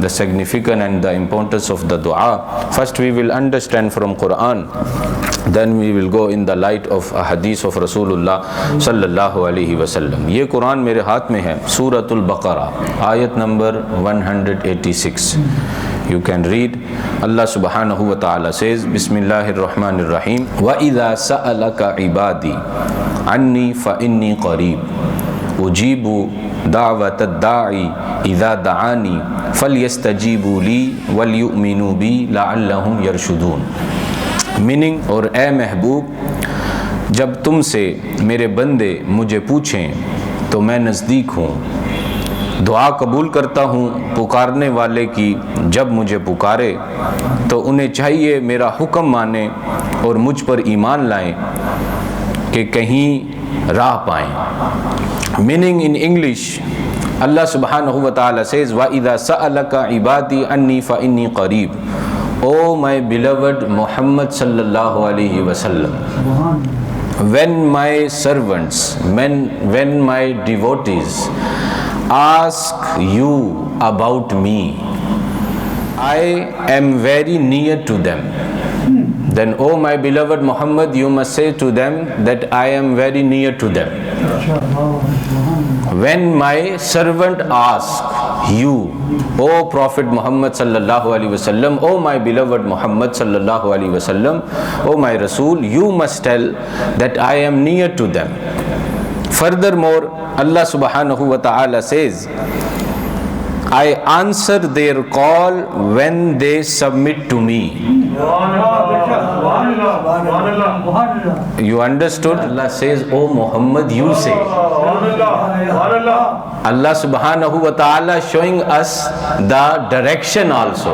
the significance and the importance of the dua, first we will understand from Quran, then we will go in the light of a hadith of Rasulullah sallallahu alaihi wasallam. ये कुरान मेरे हाथ में है, सूरतुल बकरा, आयत number 186. You can read. Allah subhanahu wa ta'ala says, Bismillahir Rahmanir Rahim, wa idha sa'alaka ibadi anni fa inni qareeb ujibu da'watad da'i idha da'ani falyastajibu li wal yu'minu bi la'allahum yarshudun. Meaning, और ए महबूब, जब तुमसे मेरे बंदे मुझे पूछें तो मैं नज़दीक हूँ, दुआ कबूल करता हूँ पुकारने वाले की जब मुझे पुकारे, तो उन्हें चाहिए मेरा हुक्म माने और मुझ पर ईमान लाएं कि कहीं राह पाएं. मीनिंग इन इंग्लिश, अल्लाह सुब्हानहु व तआला सेज व इज़ा सअलका इबादी अन्नी फ़ इन्नी क़रीब. O my beloved Muhammad sallallahu alaihi wasallam, when my servants, when my devotees ask you about me, I am very near to them. Then, O my beloved Muhammad, you must say to them that I am very near to them. When my servant asks you, O Prophet Muhammad sallallahu alaihi wasallam, O my beloved Muhammad sallallahu alaihi wasallam, O my Rasul, you must tell that I am near to them. Furthermore, Allah subhanahu wa ta'ala says, I answer their call when they submit to me. You understood? Allah says, O Muhammad, you say. Allah subhanahu wa ta'ala showing us the direction also,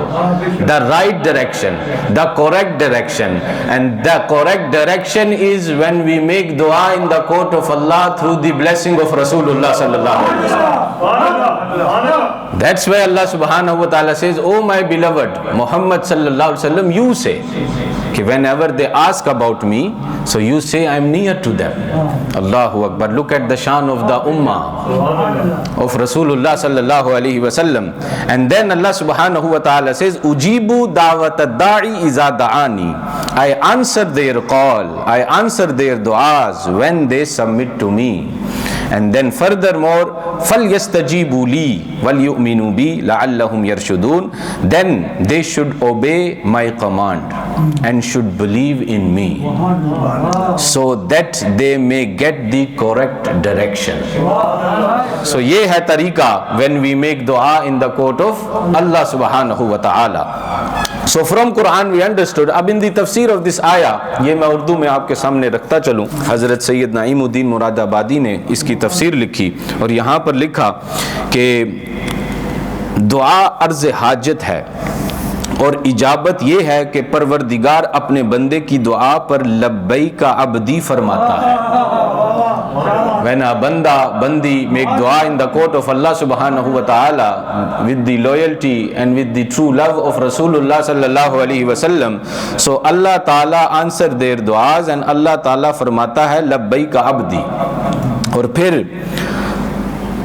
the right direction, the correct direction. And the correct direction is when we make dua in the court of Allah through the blessing of Rasulullah sallallahu alaihi wasallam. That's why Allah subhanahu wa ta'ala says, O my beloved Muhammad sallallahu alaihi wasallam, you say, कि whenever they ask about me, so you say I am near to them. Allahu Akbar. Look at the shan of the ummah of Rasulullah sallallahu alaihi wasallam. And then Allah subhanahu wa ta'ala says, Ujibu da'watad da'i iza da'ani. I answer their call, I answer their du'as when they submit to me. And then furthermore, فَلْيَسْتَجِيبُوا لِي وَلْيُؤْمِنُوا بِي لَعَلَّهُمْ يَرْشُدُونَ. Then they should obey my command and should believe in me, so that they may get the correct direction. So ये है तरीका when we make dua in the court of Allah subhanahu wa ta'ala. So from Quran we understood. अब in the tafsir of this ayah, ये मैं उर्दू में आपके सामने रखता चलूँ. हज़रत सैयद नईमुद्दीन मुरादाबादी ने इसकी तफसीर लिखी और यहाँ पर लिखा कि दुआ अर्ज़ हाजत है और इजाबत ये है कि परवरदिगार अपने बंदे की दुआ पर लब्बैक अब्दी फरमाता है. When a bandi make dua in the court of Allah subhanahu wa ta'ala with the loyalty and with the true love of Rasulullah sallallahu alaihi wasallam, so Allah ta'ala answer their duas and Allah ta'ala फरमाता है लब्बैक अब्दी. और फिर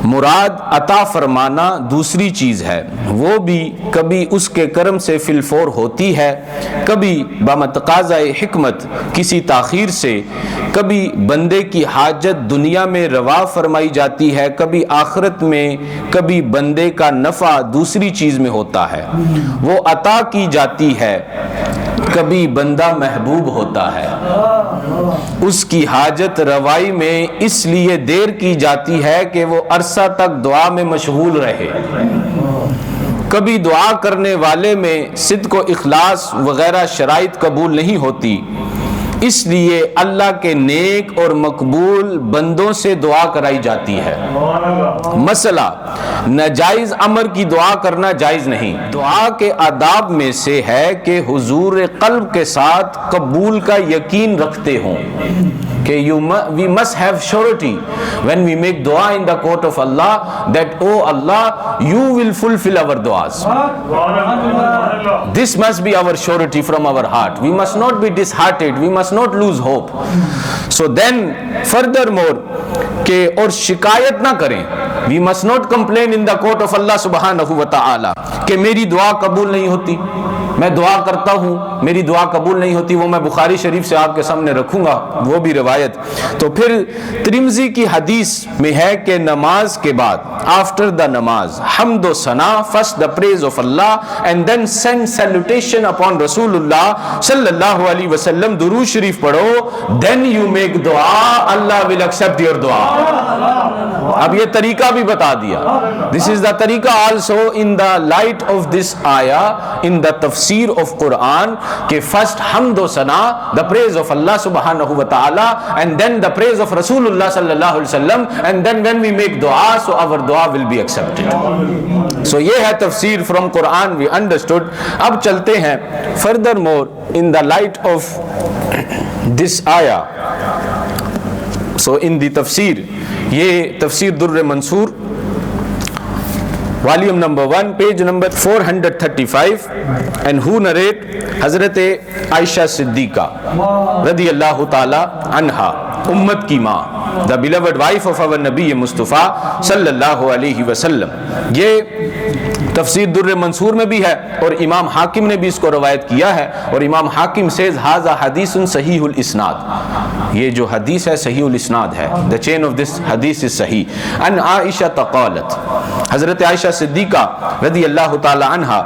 मुराद अता फरमाना दूसरी चीज़ है, वो भी कभी उसके करम से फिलफोर होती है, कभी बमतकाज़ाए हिकमत किसी ताख़ीर से, कभी बंदे की हाजत दुनिया में रवा फरमाई जाती है, कभी आखिरत में, कभी बंदे का नफ़ा दूसरी चीज़ में होता है, वो अता की जाती है, कभी बंदा महबूब होता है, उसकी हाजत रवाई में इसलिए देर की जाती है कि वो अरसा तक दुआ में मशगूल रहे. कभी दुआ करने वाले में सिद्क़ व इखलास वगैरह शराइत कबूल नहीं होती, इसलिए अल्लाह के नेक और मकबूल बंदों से दुआ कराई जाती है. मसला, नाजायज़ अमर की दुआ करना जायज़ नहीं. दुआ के आदाब में से है कि हुजूर क़ल्ब के साथ कबूल का यकीन रखते हों कि we must have surety when we make dua in the court of Allah that, oh Allah, you will fulfill our duas. This must be our surety from our heart. We must not be disheartened, we must not lose hope. So then furthermore कि और शिकायत ना करें we must not complain in the court of Allah सुब्हानहू व तआला कि मेरी दुआ कबूल नहीं होती, मैं दुआ करता हूँ मेरी दुआ कबूल नहीं होती। वो मैं बुखारी शरीफ से आपके सामने रखूंगा वो भी रिवायत। तो फिर तिरमिज़ी की हदीस में है कि नमाज के बाद, आफ्टर द नमाज, हम्द व सना, first the praise of Allah and then send salutation upon रसूलुल्लाह सल्लल्लाहु अलैहि वसल्लम, दुरूद शरीफ पढ़ो, देन यू मेक दुआ, अल्लाह विल एक्सेप्ट योर दुआ। अब ये तरीका भी बता दिया। दिस इज द तरीका also in the light of this आया इन द तफसीर ऑफ कुरान के फर्स्ट हम्द व सना, द प्रेज ऑफ अल्लाह सुब्हानहू व तआला and then the praise of रसूलुल्लाह सल्लल्लाहु अलैहि वसल्लम and then when we make दुआ सो आवर दुआ विल बी एक्सेप्टेड। सो ये है तफसीर फ्रॉम कुरान, वी अंडरस्टूड। अब चलते हैं further more in the light of this आया। सो इन द तफसीर, ये तफसीर दुर्र मंसूर volume number 1 page number 435 and who narrate हजरत आयशा सिद्दीका रदी अल्लाह ताला अन्हा, उम्मत की माँ, the beloved wife of our नबी मुस्तफ़ा सल्लल्लाहु अलैहि वसल्लम। ये तफसीर दुर्र मंसूर में भी है और इमाम हाकिम ने भी इसको रवायत किया है। और इमाम हाकिम सेज हाजा हदीसुन सहीहुल इस्नाद, ये जो हदीस है सहीहुल इस्नाद है, द चेन ऑफ दिस हदीस इज सही। अन आयशा तक़ालत, हजरत आयशा सिद्दीका रदी अल्लाह ताला अन्हा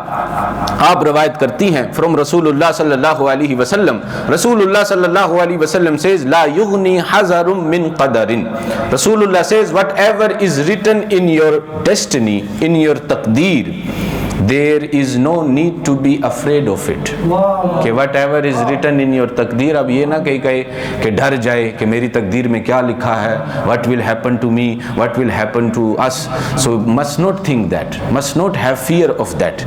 आप रवायत करती हैं फ्रॉम रसूलुल्लाह सल्लल्लाहु अलैहि वसल्लम, रसूलुल्लाह सल्लल्लाहु अलैहि वसल्लम सेज ला युगनी हज़रुम मिन क़दरिन, रसूलुल्लाह says whatever is written in your destiny, in your तकदीर, there is no need to be afraid of it, कि whatever is written in your तकदीर। अब ये ना कहीं कहे कि डर जाए कि मेरी तकदीर में क्या लिखा है, what will happen to me, what will happen to us. So must not think that, must not have fear of that,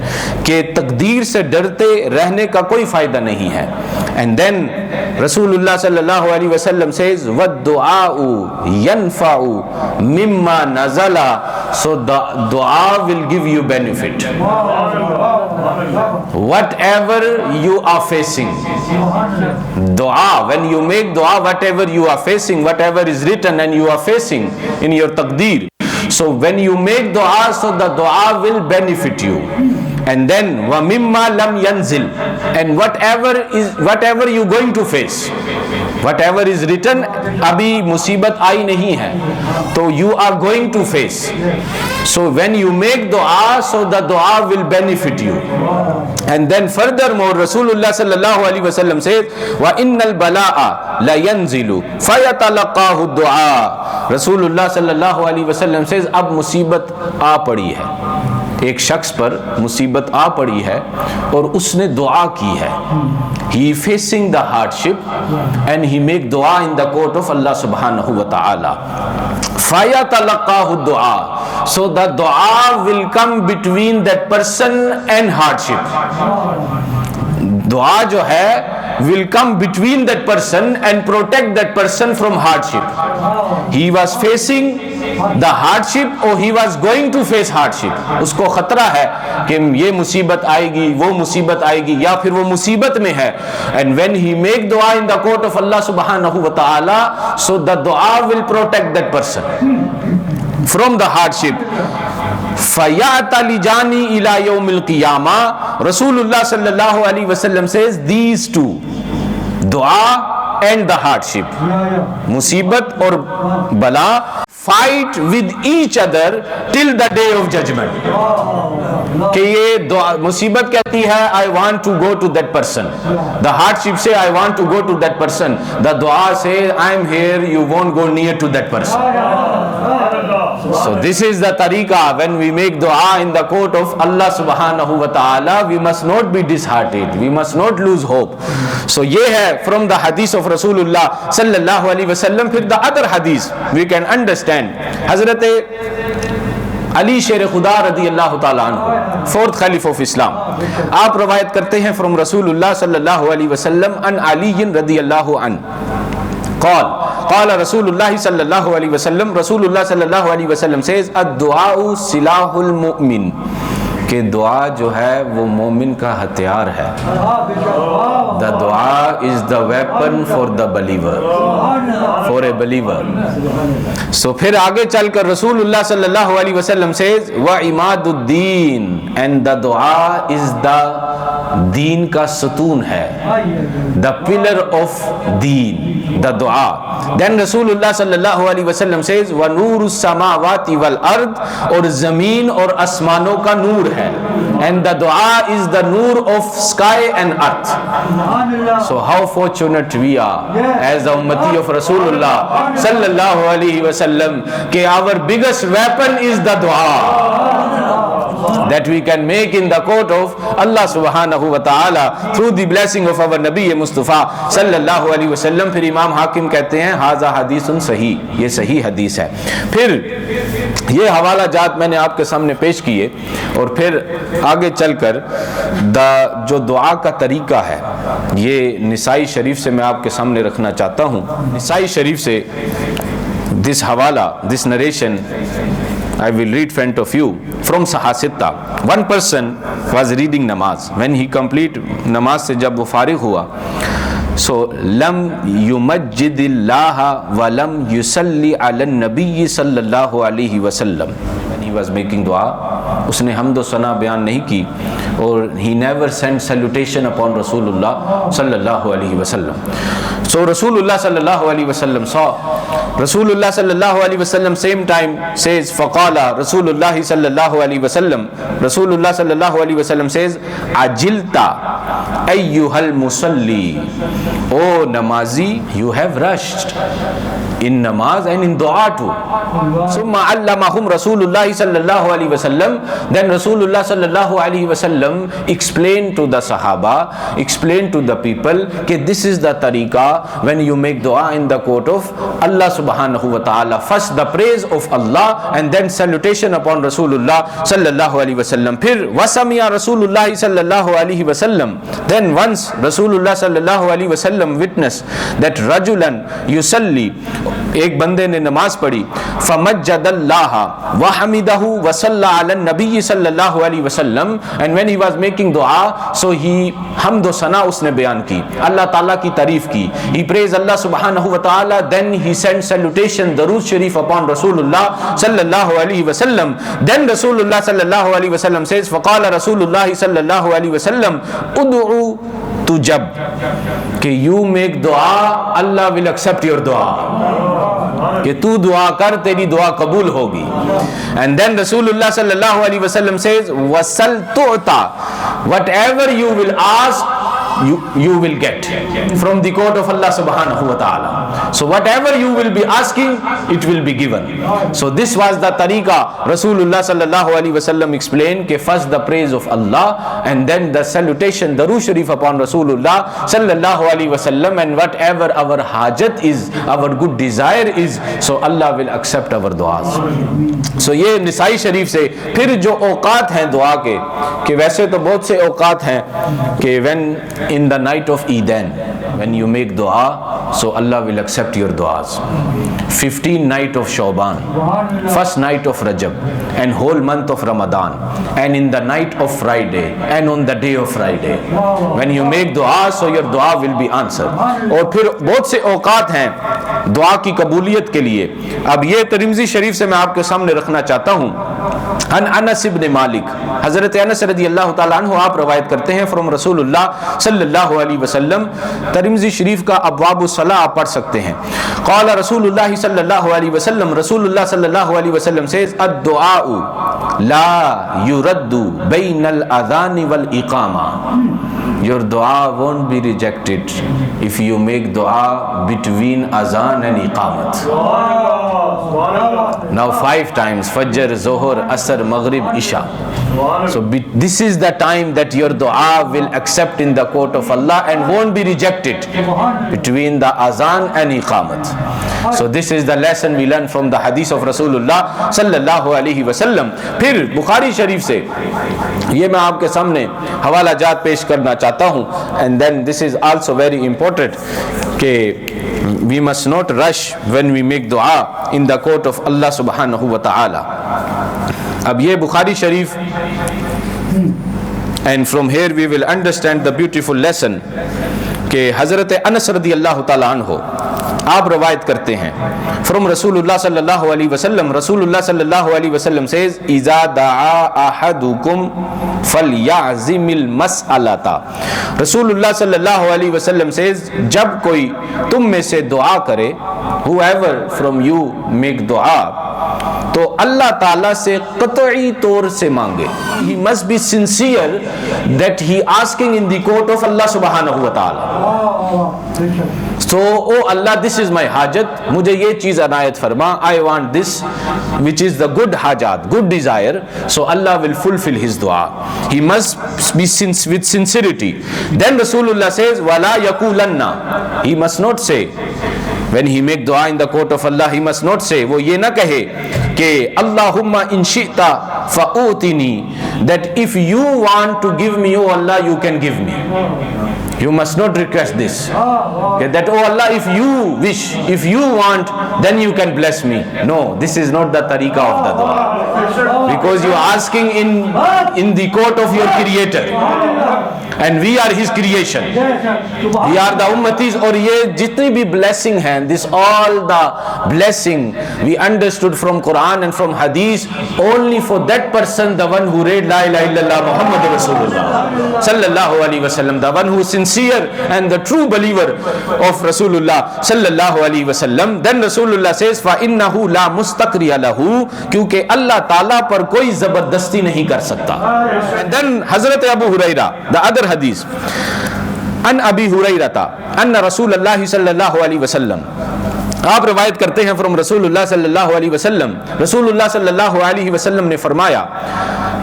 कि तकदीर से डरते रहने का कोई फायदा नहीं है। एंड देन रसूलुल्लाह सल्लल्लाहु अलैहि वसल्लम सेज वद्दुआउ यनफउ मिम्मा नज़ला, सो द दुआ will give you benefit. Whatever you are facing, dua, when you make dua, whatever you are facing, whatever is written and you are facing in your taqdeer, so when you make dua, so the dua will benefit you. And then wa mimma lam yanzil, and whatever you going to face, whatever is written, अभी मुसीबत आई नहीं है तो you are going to face, so when you make dua, so the dua will benefit you. And then furthermore Rasulullah sallallahu alaihi wasallam says wa innal balaa la yanzilu fayatalaqahu du'a, Rasulullah sallallahu alaihi wasallam says अब मुसीबत आ पड़ी है, एक शख्स पर मुसीबत आ पड़ी है और उसने दुआ की है, he facing the hardship and he make dua in the court of Allah subhanahu wa ta'ala, fayatalaqahu du'a, so the dua will come between that person and hardship, दुआ जो है will come between that person and protect that person from hardship. He was facing the hardship or he was going to face hardship, उसको खतरा है कि ये मुसीबत आएगी, वो मुसीबत आएगी, या फिर वो मुसीबत में है। And when he make dua in the court of Allah subhanahu wa ta'ala, so the dua will protect that person from the hardship. फयाता लिजानी इला यौमिल क़ियामा, रसूलुल्लाह सल्लल्लाहु अलैहि वसल्लम says these two, दुआ and the hardship, मुसीबत और बला, fight with each other till the day of judgment, कि ये दुआ, मुसीबत कहती है I want to go to that person, the hardship say I want to go to that person, the dua say I am here, you won't go near to that person. So this is the tariqa when we make dua in the court of Allah subhanahu wa ta'ala, we must not be disheartened, we must not lose hope. So ये है from the hadith of Rasulullah sallallahu alaihi wasallam. फिर the other hadith we can understand, हजरत अली शेर खुदा रदी अल्लाह ताला अन्हु, fourth खलीफ of Islam, आप रवायत करते हैं फ्रॉम रसूलुल्लाह सल्लल्लाहु अलैहि वसल्लम अन अली रदी अल्लाहु अन्हु क़ाल रसूलुल्लाह सल्लल्लाहु अलैहि वसल्लम, रसूलुल्लाह सल्लल्लाहु अलैहि वसल्लम सेज अद्दुआउ सिलाहुल मुमिन, कि दुआ जो है वो मोमिन का हथियार है। The dua is the weapon for the believer, for a believer. So फिर आगे चलकर रसूलुल्लाह सल्लल्लाहु अलैहि वसल्लम सेज व इमादुद्दीन, and the dua is the दीन का सतून है, the pillar of deen, the dua. Then रसूलुल्लाह सल्लल्लाहु अलैहि वसल्लम सेज व नूरुस समावाति वल अर्द, और जमीन और आसमानों का नूर है, and the dua is the noor of sky and earth. So how fortunate we are as the उम्मती ऑफ रसूलुल्लाह सल्लल्लाहु अलैहि वसल्लम कि our biggest weapon is the dua that we can make in the court of Allah subhanahu wa ta'ala through the blessing of our Nabi Mustafa sallallahu alaihi wasallam। फिर इमाम हाकिम कहते हैं हाजा हदीसुन सही, ये सही हदीस है। फिर ये हवाला जात मैंने आपके सामने पेश किए, और फिर आगे चलकर जो दुआ का तरीका है ये निसाई शरीफ से मैं आपके सामने रखना चाहता हूँ। निसाई शरीफ से दिस हवाला, this narration I will read front of you from Sahasitta। One person was reading namaz. When he complete namaz से जब वो फारिग हुआ, so lam yumajjidillah wa lam yusalli ala nabiyyi sallallahu alaihi wasallam। When he was making dua, उसने हमदो सना बयान नहीं की, और he never sent salutation upon Rasulullah sallallahu alaihi wasallam। So Rasulullah sallallahu alaihi wasallam saw, Rasulullah sallallahu alaihi wasallam same time says faqala Rasulullah sallallahu alaihi wasallam, Rasulullah sallallahu alaihi wasallam says ajilta ayyuhal musalli, oh namazi, you have rushed in namaz and in dua too। summa allamahum Rasulullah sallallahu alaihi wasallam, then Rasulullah sallallahu alaihi wasallam explained to the Sahaba, explained to the people that this is the tariqa when you make dua in the court of Allah subhanahu wa ta'ala। First the praise of Allah and then salutation upon Rasulullah sallallahu alaihi wasallam। फिर wasamiya Rasulullah sallallahu alaihi wasallam, then once Rasulullah sallallahu alaihi wasallam witnessed that rajulan yusalli, एक बंदे ने नमाज पढ़ी, famajjadallaha wa hamidahu wa salla ala nabiyyi sallallahu alaihi wasallam, and when he was making dua, so he hamd wa sana उसने बयान की, अल्लाह ताला की तारीफ की, he praised Allah subhanahu wa ta'ala, then he sent salutation darood sharif upon Rasulullah sallallahu alaihi wasallam। Then Rasulullah sallallahu alaihi wasallam says faqala Rasulullah sallallahu alaihi wasallam ud'u tujab, कि you make dua, Allah will accept your dua, कि तू दुआ कर तेरी दुआ कबूल होगी। And then Rasulullah sallallahu alaihi wasallam says wasal tu'ta, whatever you will ask you will get from the court of Allah subhanahu wa ta'ala। So whatever you will be asking, it will be given। So this was the tariqa Rasulullah sallallahu alaihi wasallam explained, कि first the praise of Allah and then the salutation darood sharif upon Rasulullah sallallahu alaihi wasallam, and whatever our hajat is, our good desire is, so Allah will accept our duas। So ये निसाई शरीफ से। फिर जो औकात हैं दुआ के, कि वैसे तो बहुत से औकात हैं कि when in the night of Eidain, when you make dua, so Allah will accept your duas। 15 night of Shawban, first night of Rajab, and whole month of Ramadan, and in the night of Friday, and on the day of Friday, when you make dua, so your dua will be answered। और फिर बहुत से औकात हैं दुआ की कबूलियत के लिए। अब ये तिरमिज़ी शरीफ से मैं आपके सामने रखना चाहता हूँ। अन अनस इब्न मालिक, हज़रत अनस रज़ियल्लाहु ताला अन्हु आप रवायत करते हैं फ्रॉम रसूलुल्लाह सल्लल्लाहु अलैहि वसल्लम। तिरमिज़ी शरीफ का अब्वाबुस सलाह आप पढ़ सकते हैं। क़ाल रसूलुल्लाह सल्लल्लाहु अलैहि वसल्लम, रसूलुल्लाह सल्लल्लाहु अलैहि वसल्लम सेज़ अद-दुआउ ला युरद्दु बैनल अज़ान वल इक़ामा। Your dua won't be rejected if you make dua between azan and iqamat। Now 5 times, Fajr, Zohar, Asr, Maghrib, Isha। So this is the time that your dua will accept in the court of Allah and won't be rejected between the azan and iqamat। So this is the lesson we learn from the hadith of Rasulullah sallallahu alaihi wasallam। फिर बुखारी शरीफ से ये मैं आपके सामने हवाला जात पेश करना चाहता हूँ। And then this is also very important कि we must not rush when we make dua in the court of Allah subhanahu wa ta'ala। अब ये बुखारी शरीफ And from here we will understand the beautiful lesson कि हज़रत अनस रदी अल्लाह ताला अन्हो आप रवायत करते हैं from रसूलुल्लाह सल्लल्लाहु अलैहि वसल्लम, रसूलुल्लाह सल्लल्लाहु अलैहि वसल्लम says इज़ा दआ अहदुकुम फलयअज़िमिल मसअलता। रसूलुल्लाह सल्लल्लाहु अलैहि वसल्लम says जब कोई तुम में से दुआ करे, whoever from you make दुआ, तो अल्लाह ताला से क़तई तौर से मांगे। He must be sincere that he asking in the court of Allah subhanahu wa ta'ala. So, oh Allah, this is my hajat, मुझे ये चीज़ अनायत फरमा, I want this which is the good hajat, good desire, so Allah will fulfill his dua. He must be with sincerity. Then Rasulullah says, wala yakulanna, he must not say, when he make dua in the court of Allah, he must not say, वो ये ना कहे कि Allahumma in shi'ta fa'utini, that if you want to give me, oh Allah, you can give me. You must not request this. Okay, that, oh Allah, if you wish, if you want, then you can bless me. No, this is not the tariqah of the dua. Because you are asking in the court of your Creator. And we are his creation. We are the ummatis. और ये जितनी भी blessing हैं, this all the blessing we understood from Quran and from Hadith, only for that person, the one who read La ilaha illallah Muhammad Rasulullah sallallahu alaihi wasallam, the one who is sincere and the true believer of Rasulullah sallallahu alaihi wasallam. Then Rasulullah says, فَإِنَّهُ لَا مُسْتَقْرِيَ لَهُ, क्योंकि अल्लाह ताला पर कोई जबरदस्ती नहीं कर सकता. And then Hazrat Abu Huraira, the other hadith, अन अबी हुरैरता अन्ना रसूलुल्लाह सल्लल्लाहु अलैहि वसल्लम, आप रवायत करते हैं फ्रॉम रसूलुल्लाह सल्लल्लाहु अलैहि वसल्लम, रसूलुल्लाह सल्लल्लाहु अलैहि वसल्लम ने फरमाया,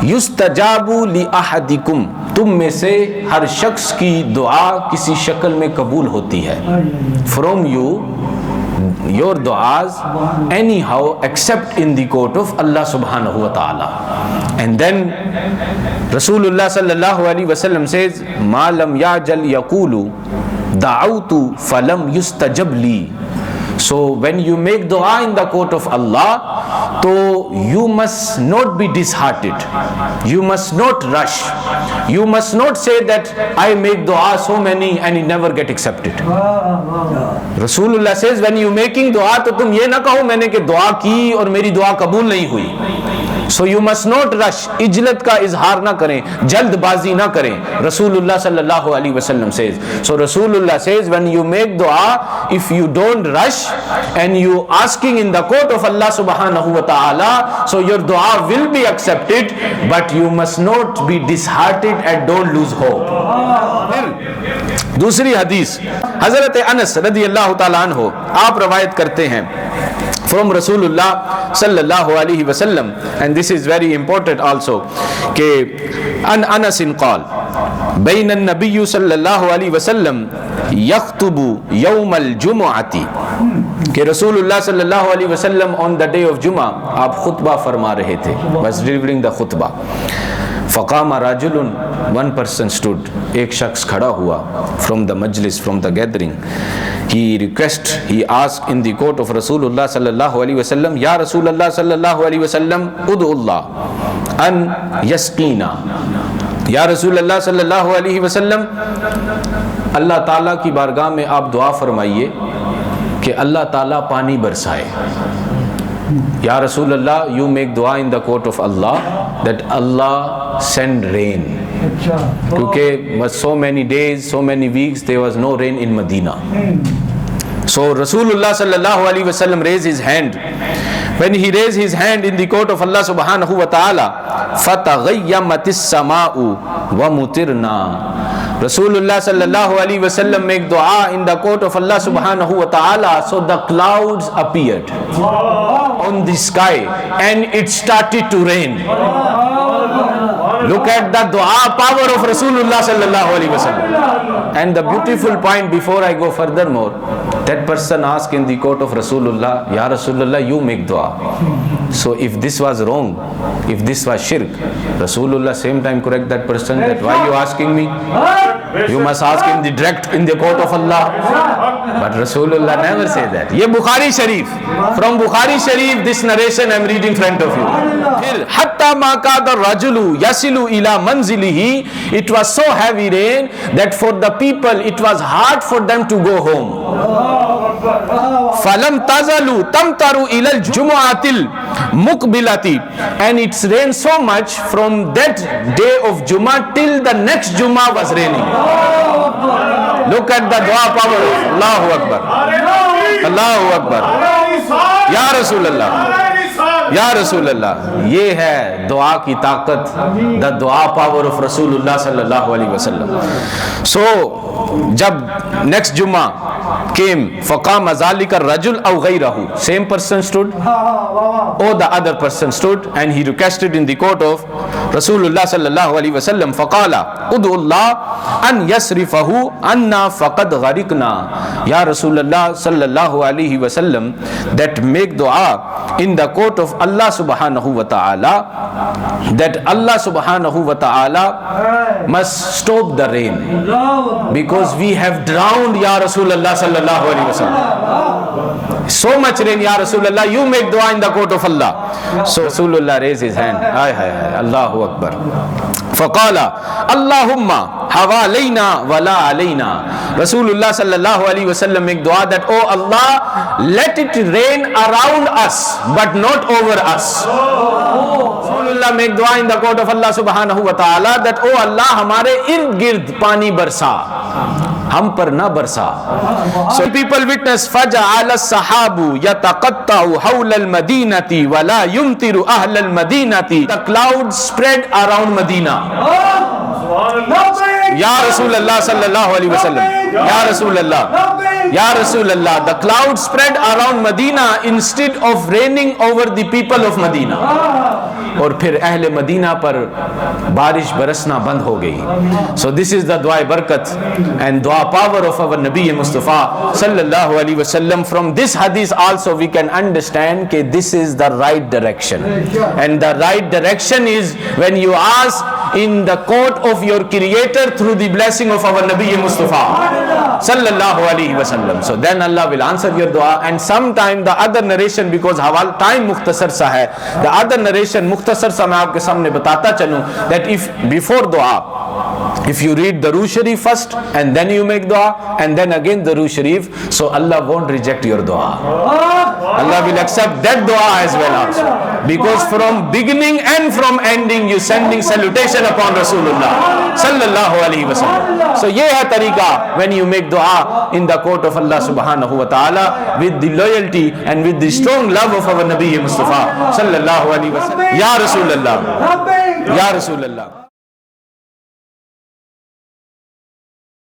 युस्तजाबु लि अहदिकुम, तुम में से हर शख्स की दुआ किसी शक्ल में कबूल होती है. From you your du'as anyhow except in the court of Allah subhanahu wa ta'ala. And then Rasulullah sallallahu alaihi wasallam says, ma lam yajal yaqulu da'awtu falam yustajab li. So when you make dua in the court of Allah, so you must not be disheartened, you must not rush, you must not say that I make dua so many and it never get accepted. Rasulullah says, when you making dua, तो तुम ये ना कहो मैंने कि दुआ की और मेरी दुआ कबूल नहीं हुई. So you must not rush, इजलत का इजहार ना करें, जल्दबाजी ना करें. Rasulullah sallallahu alaihi wasallam says. So Rasulullah says, when you make dua, if you don't rush and you asking in the court of Allah subhanahu wa ta'ala, so your dua will be accepted, but you must not be disheartened and don't lose hope. दूसरी हदीस हजरत अनस रदी अल्लाह ताला अन्हो आप रवायत करते हैं from Rasulullah sallallahu alaihi wasallam, and this is very important also, कि an Anasin qal bayna an-nabiy sallallahu alaihi wasallam yakhtubu yawm al-jumu'ati, कि Rasulullah sallallahu alaihi wasallam on the day of Jummah आप khutbah फरमा रहे थे, was delivering the khutbah. फ़क़ामा राजुलन, one person stood, एक शख्स खड़ा हुआ from the majlis, from the gathering. He asked in the court of Rasulullah sallallahu alaihi wasallam, Ya Rasulullah sallallahu alaihi wasallam, ud'ullah an yasqina. Ya Rasulullah sallallahu alaihi wasallam, अल्लाह ताला की बारगाह में आप दुआ फरमाइए कि अल्लाह ताला पानी बरसाए. Ya Rasulullah, you make dua in the court of Allah that Allah send rain. क्योंकि so many days, so many weeks there was no rain in Medina. So Rasulullah sallallahu alaihi wasallam raised his hand. When he raised his hand in the court of Allah subhanahu wa ta'ala, فَتَغَيَّمَتِ السَّمَاءُ وَمُطِرْنَا. Rasulullah sallallahu alaihi wasallam make dua in the court of Allah subhanahu wa ta'ala, so the clouds appeared on the sky and it started to rain. Look at the dua power of Rasulullah sallallahu alaihi wasallam. And the beautiful point, before I go furthermore, that person asked in the court of Rasulullah, Ya Rasulullah, you make dua. So if this was wrong, if this was shirk, Rasulullah same time correct that person, that why you asking me? You must ask him the direct in the court of Allah. But Rasulullah never said that. ये Bukhari Sharif. From Bukhari Sharif, this narration I'm reading in front of you. फिर hatta ma kada rajulu yasilu ila manzilihi. It was so heavy rain that for the people it was hard for them to go home. Falam tazalu tamtaru ila al-jumu'atil mukbilati, and it's rained so much from that day of Jummah till the next Jummah was raining. Look at the dua power of Allahu Akbar. Allahu Akbar. Ya Rasulullah, Ya Rasulullah. ये है दुआ की ताकत, the dua power of Rasulullah sallallahu alaihi wasallam. So जब next Jummah came, فقام ذلك الرجل أو غيره, same person stood or the other person stood, and he requested in the court of Rasulullah sallallahu alaihi wasallam, فقال ادعو الله أن يصرفه عنا فقد غرقنا. Ya Rasulullah sallallahu alaihi wasallam, that make dua in the court of Allah subhanahu wa ta'ala, that Allah subhanahu wa ta'ala must stop the rain because we have drowned, Ya Rasulullah sallallahu alaihi wasallam. So much rain, Ya Rasulullah, you make dua in the court of Allah. So Rasulullah raised his hand. Ay, ay, ay, Allahu Akbar. فقال اللهم حوالينا ولا علينا. Rasulullah sallallahu alaihi wasallam make dua that, oh Allah, let it rain around us but not over us. Rasulullah make dua in the court of Allah subhanahu wa ta'ala that, oh Allah, हमारे इर्द गिर्द पानी बरसा, हम पर ना बरसा. So people witness فَجَعَلَ السَّحَابُ يَتَقَطَّعُ حَوْلَ الْمَدِينَةِ وَلَا يُمْطِرُ أَهْلَ الْمَدِينَةِ. The clouds spread around Medina. Ya Rasulullah sallallahu alaihi wasallam, Ya Rasulullah, Ya Rasulullah, the clouds spread around Medina instead of raining over the people of Medina. और फिर अहले मदीना पर बारिश बरसना बंद हो गई. So this is the dua barakat and dua power of our Nabi Mustafa sallallahu alaihi wasallam. From this hadith also we can understand that this is the right direction, and the right direction is when you ask in the court of your Creator through the blessing of our Nabi Mustafa sallallahu alaihi wasallam. So then Allah will answer your dua. And sometime the other narration, because हवाल time मुख्तसर सा है, the other narration मुख्तसर सा मैं आपके सामने बताता चलूं that if before dua, if you read Darud Sharif first and then you make dua and then again Darud Sharif, so Allah won't reject your dua. Allah will accept that dua as well also, because from beginning and from ending you sending salutation upon Rasulullah sallallahu alaihi wasallam. So ये है तरीका when you make dua in the court of Allah subhanahu wa ta'ala with the loyalty and with the strong love of our Nabi Mustafa sallallahu alaihi wasallam. Ya Rasulullah, Ya Rasulullah.